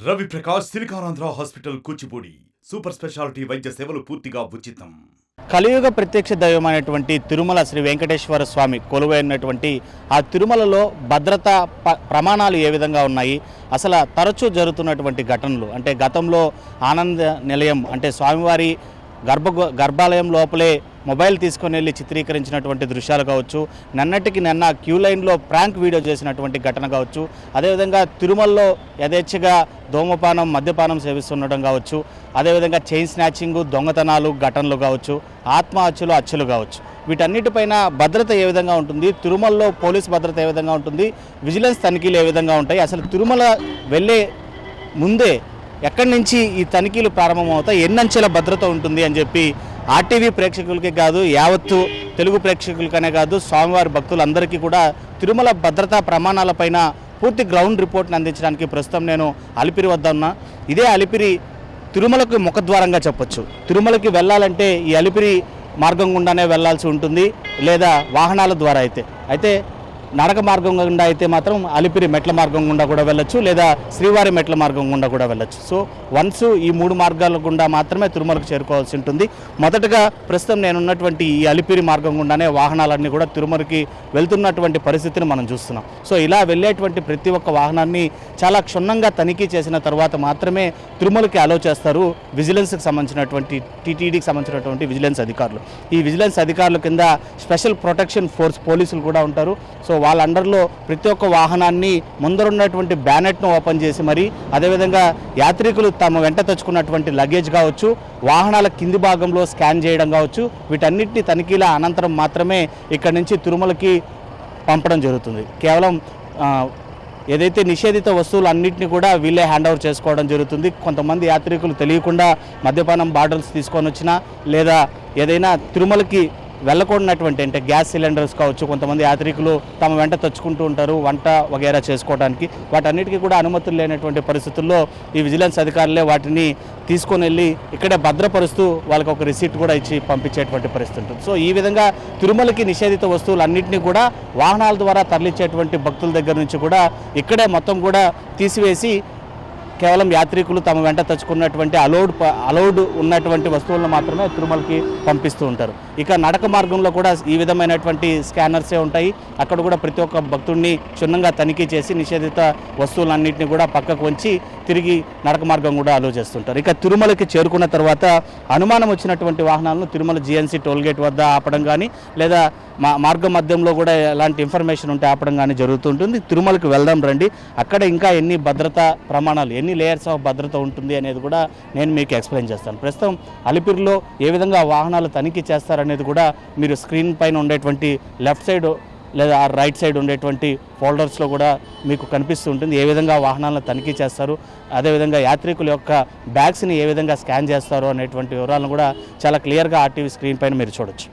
Ravi Prakash Siliconandhra hospital Kuchipudi super speciality వైద్య సేవలు పూర్తిగా ఉచితం. కలియుగ ప్రత్యక్ష దైవమైనటువంటి తిరుమల శ్రీ వెంకటేశ్వర స్వామి కొలువైనటువంటి ఆ తిరుమలలో భద్రతా ప్రమాణాలు ఏ విధంగా ఉన్నాయి, అసలు తరచూ జరుగుతున్నటువంటి ఘటనలు అంటే గతంలో ఆనంద నిలయం అంటే స్వామివారి గర్భాలయం లోపలే మొబైల్ తీసుకొని వెళ్ళి చిత్రీకరించినటువంటి దృశ్యాలు కావచ్చు, నిన్నటికి నిన్న క్యూ లైన్లో ప్రాంక్ వీడియో చేసినటువంటి ఘటన కావచ్చు, అదేవిధంగా తిరుమలలో యథేచ్ఛగా ధూమపానం మద్యపానం సేవిస్తుండడం కావచ్చు, అదేవిధంగా చైన్ స్నాచింగ్ దొంగతనాలు ఘటనలు కావచ్చు, ఆత్మహత్యలు హత్యలు కావచ్చు, వీటన్నిటిపైన భద్రత ఏ విధంగా ఉంటుంది, తిరుమలలో పోలీస్ భద్రత ఏ విధంగా ఉంటుంది, విజిలెన్స్ తనిఖీలు ఏ విధంగా ఉంటాయి, అసలు తిరుమల వెళ్ళే ముందే ఎక్కడి నుంచి ఈ తనిఖీలు ప్రారంభమవుతాయి, ఎన్నంచెల భద్రత ఉంటుంది అని చెప్పి ఆర్టీవీ ప్రేక్షకులకే కాదు యావత్తు తెలుగు ప్రేక్షకులకనే కాదు స్వామివారి భక్తులందరికీ కూడా తిరుమల భద్రతా ప్రమాణాలపైన పూర్తి గ్రౌండ్ రిపోర్ట్ని అందించడానికి ప్రస్తుతం నేను అలిపిరి వద్ద ఉన్నా. ఇదే అలిపిరి తిరుమలకు ముఖద్వారంగా చెప్పొచ్చు. తిరుమలకి వెళ్ళాలంటే ఈ అలిపిరి మార్గం గుండానే వెళ్లాల్సి ఉంటుంది, లేదా వాహనాల ద్వారా అయితే నడక మార్గం గుండా అయితే మాత్రం అలిపిరి మెట్ల మార్గం గుండా కూడా వెళ్ళొచ్చు, లేదా శ్రీవారి మెట్ల మార్గం గుండా కూడా వెళ్ళొచ్చు. సో వన్స్ ఈ మూడు మార్గాల గుండా మాత్రమే తిరుమలకు చేరుకోవాల్సి ఉంటుంది. మొదటగా ప్రస్తుతం నేనున్నటువంటి ఈ అలిపిరి మార్గం గుండానే వాహనాలన్నీ కూడా తిరుమలకి వెళ్తున్నటువంటి పరిస్థితిని మనం చూస్తున్నాం. సో ఇలా వెళ్ళేటువంటి ప్రతి ఒక్క వాహనాన్ని చాలా క్షుణ్ణంగా తనిఖీ చేసిన తర్వాత మాత్రమే తిరుమలకి అలో చేస్తారు విజిలెన్స్కి సంబంధించినటువంటి టీటీడీకి సంబంధించినటువంటి విజిలెన్స్ అధికారులు. ఈ విజిలెన్స్ అధికారుల కింద స్పెషల్ ప్రొటెక్షన్ ఫోర్స్ పోలీసులు కూడా ఉంటారు. సో వాళ్ళ అండర్లో ప్రతి ఒక్క వాహనాన్ని ముందరున్నటువంటి బ్యానెట్ను ఓపెన్ చేసి మరి అదేవిధంగా యాత్రికులు తమ వెంట తెచ్చుకున్నటువంటి లగేజ్ కావచ్చు, వాహనాల కింది భాగంలో స్కాన్ చేయడం కావచ్చు, వీటన్నిటిని తనిఖీల అనంతరం మాత్రమే ఇక్కడి నుంచి తిరుమలకి పంపడం జరుగుతుంది. కేవలం ఏదైతే నిషేధిత వస్తువులు అన్నింటినీ కూడా వీళ్ళే హ్యాండ్ ఓవర్ చేసుకోవడం జరుగుతుంది. కొంతమంది యాత్రికులు తెలియకుండా మద్యపానం బాటిల్స్ తీసుకొని వచ్చినా, లేదా ఏదైనా తిరుమలకి వెళ్ళకూడనటువంటి అంటే గ్యాస్ సిలిండర్స్ కావచ్చు, కొంతమంది యాత్రికులు తమ వెంట తెచ్చుకుంటూ ఉంటారు వంట వగైరా చేసుకోవడానికి, వాటన్నిటికీ కూడా అనుమతులు లేనటువంటి పరిస్థితుల్లో ఈ విజిలెన్స్ అధికారులే వాటిని తీసుకొని వెళ్ళి ఇక్కడే భద్రపరుస్తూ వాళ్ళకి ఒక రిసీట్ కూడా ఇచ్చి పంపించేటువంటి పరిస్థితి ఉంటుంది. సో ఈ విధంగా తిరుమలకి నిషేధిత వస్తువులు అన్నింటినీ కూడా వాహనాల ద్వారా తరలించేటువంటి భక్తుల దగ్గర నుంచి కూడా ఇక్కడే మొత్తం కూడా తీసివేసి కేవలం యాత్రికులు తమ వెంట తెచ్చుకున్నటువంటి అలౌడ్ ఉన్నటువంటి వస్తువులను మాత్రమే తిరుమలకి పంపిస్తూ ఉంటారు. ఇక నడక మార్గంలో కూడా ఈ విధమైనటువంటి స్కానర్సే ఉంటాయి. అక్కడ కూడా ప్రతి ఒక్క భక్తుడిని క్షుణ్ణంగా తనిఖీ చేసి నిషేధిత వస్తువులన్నింటినీ కూడా పక్కకు వంచి తిరిగి నడక మార్గం కూడా అలో చేస్తుంటారు. ఇక తిరుమలకి చేరుకున్న తర్వాత అనుమానం వచ్చినటువంటి వాహనాలను తిరుమల జీఎన్సీ టోల్గేట్ వద్ద ఆపడం కానీ, లేదా మార్గ మధ్యంలో కూడా ఎలాంటి ఇన్ఫర్మేషన్ ఉంటే ఆపడం కానీ జరుగుతుంటుంది. తిరుమలకి వెళ్దాం రండి, అక్కడ ఇంకా ఎన్ని భద్రతా ప్రమాణాలు, ఎన్ని లేయర్స్ ఆఫ్ భద్రత ఉంటుంది అనేది కూడా నేను మీకు ఎక్స్ప్లెయిన్ చేస్తాను. ప్రస్తుతం అలిపిరిలో ఏ విధంగా వాహనాలు తనిఖీ చేస్తారనేది కూడా మీరు స్క్రీన్ పైన ఉండేటువంటి లెఫ్ట్ సైడ్ లేదా రైట్ సైడ్ ఉండేటువంటి ఫోల్డర్స్లో కూడా మీకు కనిపిస్తూ ఉంటుంది. ఏ విధంగా వాహనాలను తనిఖీ చేస్తారు, అదేవిధంగా యాత్రికుల యొక్క బ్యాగ్స్ని ఏ విధంగా స్కాన్ చేస్తారు అనేటువంటి వివరాలను కూడా చాలా క్లియర్గా ఆర్టీవీ స్క్రీన్ పైన మీరు చూడొచ్చు.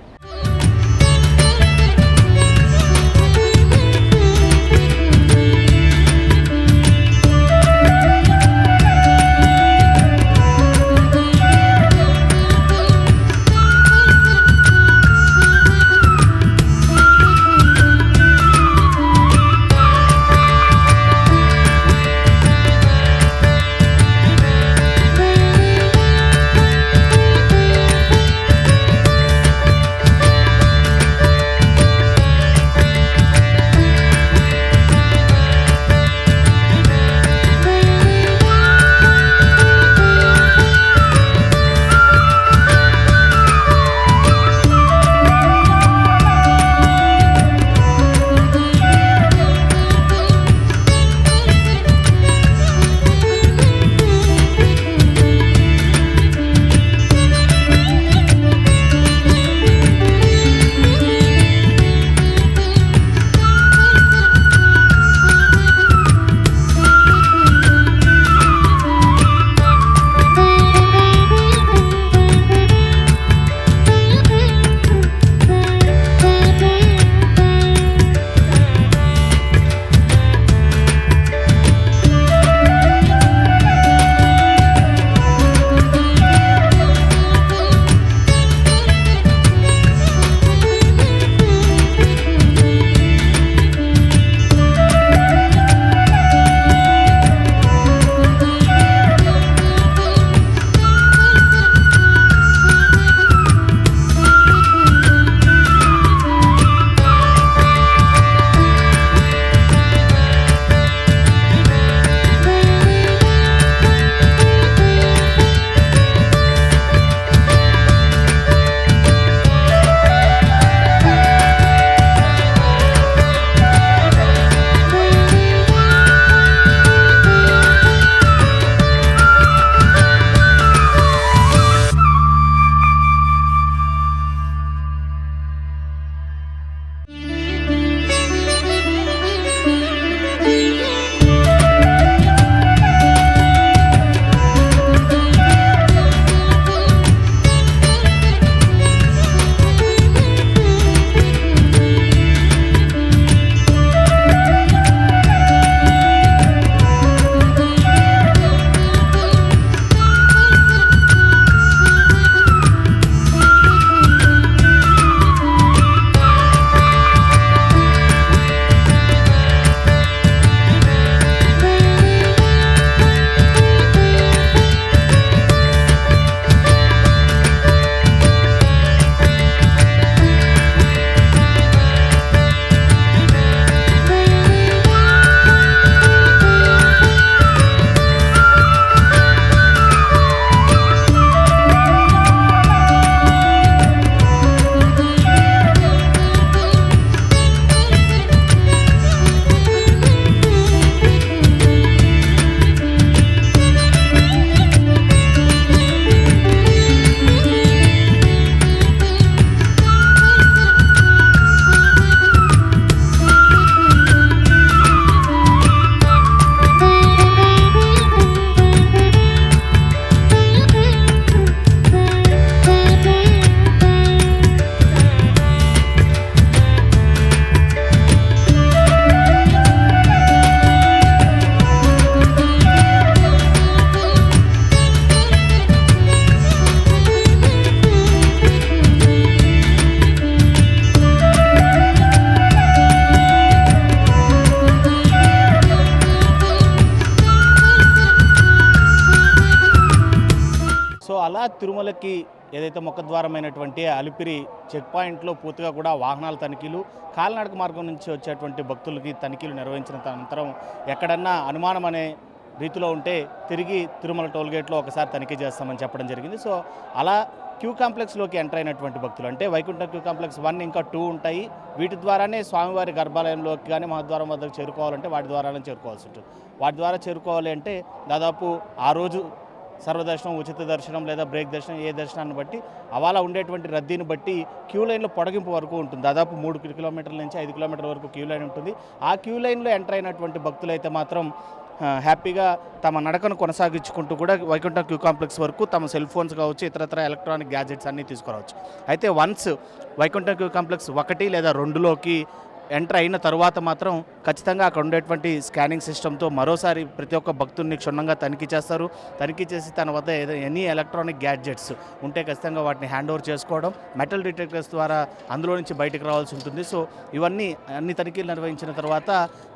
అలా తిరుమలకి ఏదైతే ముఖద్వారమైనటువంటి అలిపిరి చెక్ పాయింట్లో పూర్తిగా కూడా వాహనాల తనిఖీలు, కాలినడక మార్గం నుంచి వచ్చేటువంటి భక్తులకి తనిఖీలు నిర్వహించిన అనంతరం ఎక్కడన్నా అనుమానం అనే రీతిలో ఉంటే తిరిగి తిరుమల టోల్గేట్లో ఒకసారి తనిఖీ చేస్తామని చెప్పడం జరిగింది. సో అలా క్యూ కాంప్లెక్స్లోకి ఎంటర్ అయినటువంటి భక్తులు అంటే వైకుంఠ క్యూ కాంప్లెక్స్ 1 ఇంకా 2 ఉంటాయి. వీటి ద్వారానే స్వామివారి గర్భాలయంలోకి కానీ మహద్వారం వద్దకు చేరుకోవాలంటే వాటి ద్వారానే చేరుకోవాల్సి ఉంటుంది. వాటి ద్వారా చేరుకోవాలి అంటే దాదాపు ఆ రోజు సర్వదర్శనం, ఉచిత దర్శనం లేదా బ్రేక్ దర్శనం, ఏ దర్శనాన్ని బట్టి అవాలా ఉండేటువంటి రద్దీని బట్టి క్యూ లైన్లో పొడిగింపు వరకు ఉంటుంది. దాదాపు 3 కిలోమీటర్ల నుంచి 5 కిలోమీటర్ల వరకు క్యూ లైన్ ఉంటుంది. ఆ క్యూ లైన్లో ఎంటర్ అయినటువంటి భక్తులైతే మాత్రం హ్యాపీగా తమ నడకను కొనసాగించుకుంటూ కూడా వైకుంఠ క్యూ కాంప్లెక్స్ వరకు తమ సెల్ ఫోన్స్ కావచ్చు, ఇతరత్ర ఎలక్ట్రానిక్ గ్యాజెట్స్ అన్నీ తీసుకురావచ్చు. అయితే వన్స్ వైకుంఠ క్యూ కాంప్లెక్స్ 1 లేదా 2లోకి ఎంటర్ అయిన తర్వాత మాత్రం ఖచ్చితంగా అక్కడ ఉండేటువంటి స్కానింగ్ సిస్టమ్తో మరోసారి ప్రతి ఒక్క భక్తుడిని క్షుణ్ణంగా తనిఖీ చేస్తారు. తనిఖీ చేసి తన వద్ద ఎనీ ఎలక్ట్రానిక్ గ్యాడ్జెట్స్ ఉంటే ఖచ్చితంగా వాటిని హ్యాండ్ ఓవర్ చేసుకోవడం, మెటల్ డిటెక్టర్స్ ద్వారా అందులో నుంచి బయటకు రావాల్సి ఉంటుంది. సో ఇవన్నీ అన్ని తనిఖీలు నిర్వహించిన తర్వాత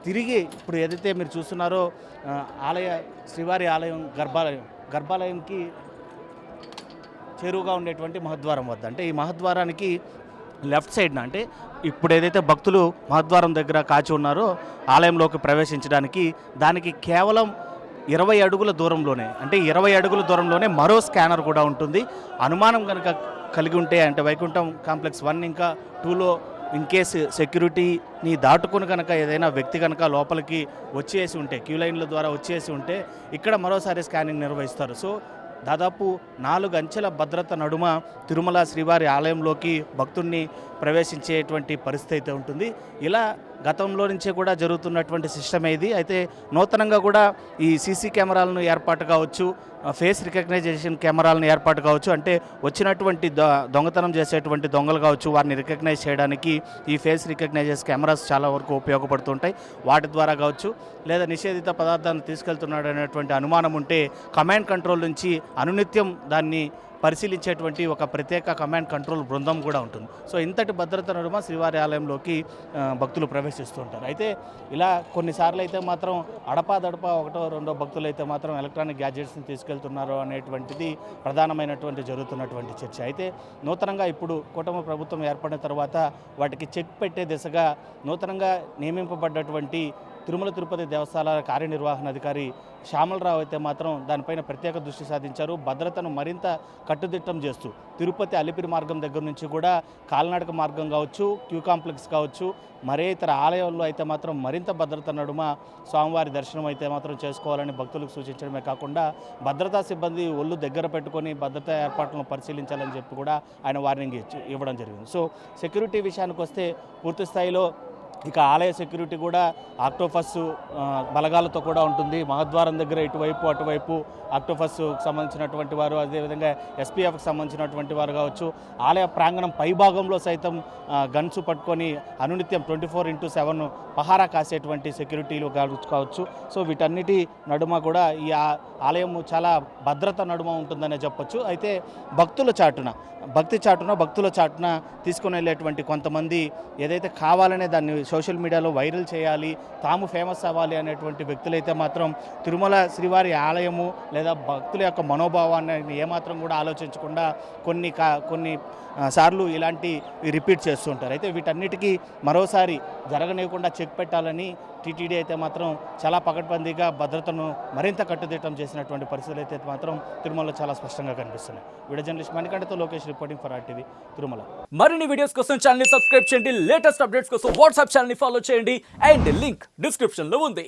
తిరిగి ఇప్పుడు ఏదైతే మీరు చూస్తున్నారో శ్రీవారి ఆలయం గర్భాలయంకి చేరువుగా ఉండేటువంటి మహద్వారం వద్ద, అంటే ఈ మహద్వారానికి లెఫ్ట్ సైడ్న, అంటే ఇప్పుడు ఏదైతే భక్తులు మహద్వారం దగ్గర కాచి ఉన్నారో ఆలయంలోకి ప్రవేశించడానికి దానికి కేవలం 20 అడుగుల దూరంలోనే, అంటే 20 అడుగుల దూరంలోనే మరో స్కానర్ కూడా ఉంటుంది. అనుమానం కనుక కలిగి ఉంటే, అంటే వైకుంఠం కాంప్లెక్స్ 1 ఇంకా 2లో ఇన్ కేసు సెక్యూరిటీని దాటుకుని కనుక ఏదైనా వ్యక్తి కనుక లోపలికి వచ్చేసి ఉంటే, క్యూ లైన్ల ద్వారా వచ్చేసి ఉంటే ఇక్కడ మరోసారి స్కానింగ్ నిర్వహిస్తారు. సో దాదాపు 4 అంచెల భద్రత నడుమ తిరుమల శ్రీవారి ఆలయంలోకి భక్తుడిని ప్రవేశించేటువంటి పరిస్థితి అయితే ఉంటుంది. ఇలా గతంలో నుంచే కూడా జరుగుతున్నటువంటి సిస్టమ్ ఇది. అయితే నూతనంగా కూడా ఈ సీసీ కెమెరాలను ఏర్పాటు కావచ్చు, ఫేస్ రికగ్నైజేషన్ కెమెరాలను ఏర్పాటు కావచ్చు, అంటే వచ్చినటువంటి దొంగతనం చేసేటువంటి దొంగలు కావచ్చు వారిని రికగ్నైజ్ చేయడానికి ఈ ఫేస్ రికగ్నైజేషన్ కెమెరాస్ చాలా వరకు ఉపయోగపడుతుంటాయి. వాటి ద్వారా కావచ్చు, లేదా నిషేధిత పదార్థాలను తీసుకెళ్తున్నాడు అనేటువంటి అనుమానం ఉంటే కమాండ్ కంట్రోల్ నుంచి అనునిత్యం దాన్ని పరిశీలించేటువంటి ఒక ప్రత్యేక కమాండ్ కంట్రోల్ బృందం కూడా ఉంటుంది. సో ఇంతటి భద్రత నడుమ శ్రీవారి ఆలయంలోకి భక్తులు ప్రవేశిస్తూ ఉంటారు. అయితే ఇలా కొన్నిసార్లు అయితే మాత్రం అడపాదడప 1-2 భక్తులు అయితే మాత్రం ఎలక్ట్రానిక్ గ్యాజెట్స్ని తీసుకెళ్తున్నారు అనేటువంటిది ప్రధానమైనటువంటి జరుగుతున్నటువంటి చర్చ. అయితే నూతనంగా ఇప్పుడు కూటమి ప్రభుత్వం ఏర్పడిన తర్వాత వాటికి చెక్ పెట్టే దిశగా నూతనంగా నియమింపబడ్డటువంటి తిరుమల తిరుపతి దేవస్థానాల కార్యనిర్వహణాధికారి శ్యామలరావు అయితే మాత్రం దానిపైన ప్రత్యేక దృష్టి సాధించారు. భద్రతను మరింత కట్టుదిట్టం చేస్తూ తిరుపతి అలిపిరి మార్గం దగ్గర నుంచి కూడా కాలినడక మార్గం కావచ్చు, క్యూ కాంప్లెక్స్ కావచ్చు, మరే ఇతర ఆలయాల్లో అయితే మాత్రం మరింత భద్రత నడుమ స్వామివారి దర్శనం అయితే మాత్రం చేసుకోవాలని భక్తులకు సూచించడమే కాకుండా భద్రతా సిబ్బంది ఒళ్ళు దగ్గర పెట్టుకొని భద్రతా ఏర్పాట్లను పరిశీలించాలని చెప్పి కూడా ఆయన వార్నింగ్ ఇవ్వడం జరిగింది. సో సెక్యూరిటీ విషయానికి వస్తే పూర్తి స్థాయిలో ఇక ఆలయ సెక్యూరిటీ కూడా ఆక్టోపస్ బలగాలతో కూడా ఉంటుంది. మహద్వారం దగ్గర ఇటువైపు అటువైపు ఆక్టోపస్కు సంబంధించినటువంటి వారు, అదేవిధంగా ఎస్పీఎఫ్కి సంబంధించినటువంటి వారు కావచ్చు, ఆలయ ప్రాంగణం పైభాగంలో సైతం గన్స్ పట్టుకొని అనునిత్యం 24/7 పహారా కాసేటువంటి సెక్యూరిటీలు కావచ్చు. సో వీటన్నిటి నడుమ కూడా ఈ ఆలయం చాలా భద్రత నడుమ ఉంటుందనే చెప్పొచ్చు. అయితే భక్తి చాటున తీసుకుని వెళ్ళేటువంటి కొంతమంది ఏదైతే కావాలనే దాన్ని సోషల్ మీడియాలో వైరల్ చేయాలి, తాము ఫేమస్ అవ్వాలి అనేటువంటి వ్యక్తులైతే మాత్రం తిరుమల శ్రీవారి ఆలయము లేదా భక్తుల యొక్క మనోభావాన్ని ఏమాత్రం కూడా ఆలోచించకుండా కొన్ని సార్లు ఇలాంటి రిపీట్ చేస్తూ ఉంటారు. అయితే వీటన్నిటికీ మరోసారి జరగనివ్వకుండా చెక్ పెట్టాలని టీటీడీ అయితే మాత్రం చాలా పకడ్బందీగా భద్రతను మరింత కట్టుదిట్టం చేసినటువంటి పరిస్థితులు అయితే మాత్రం తిరుమలలో చాలా స్పష్టంగా కనిపిస్తున్నాయి. వీడియో జర్నలిస్ట్ మణికంఠతో Lokesh reporting for RTV Tirumala. మరిన్ని వీడియోస్ కోసం ఛానల్ ని సబ్స్క్రైబ్ చేయండి, లేటెస్ట్ అప్డేట్స్ కోసం వాట్సాప్ ఛానల్ ని ఫాలో చేయండి అండ్ లింక్ డిస్క్రిప్షన్ లో ఉంది.